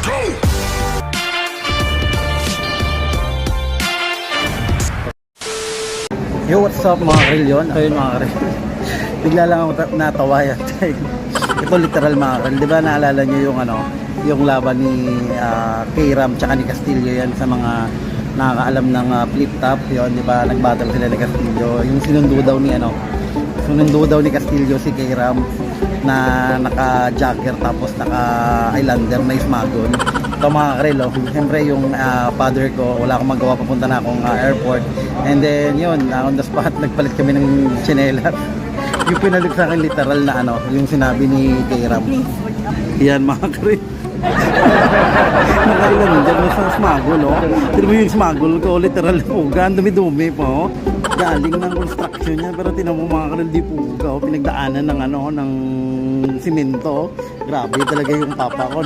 Yo, what's up mga karel yun? Ayun mga karel. Bigla lang ako natawa yan. Ito literal mga karel. Diba naalala nyo yung yung laban ni K-Ram tsaka ni Castillo yan sa mga nakakaalam ng flip top yun, diba? Nag-battle sila ni Castillo. Yung sinundo daw ni Castillo si K-Ram na naka-jagger tapos naka-islander na ismagon. Ito mga karel, siyempre yung father ko, wala akong magawa, papunta na akong airport, and then yun, on the spot nagpalit kami ng tsinelas. Yung pinalit sa akin literal na yung sinabi ni K-Ram. Yan mga karel. Nakailan dyan mo sa smagol, Pero yung smagol ko, literal puga, ang dumi-dumi po. Galing ng construction niya, pero tinan mo mga karel, di puga, pinagdaanan ng ng simento. Grabe talaga yung papa ko,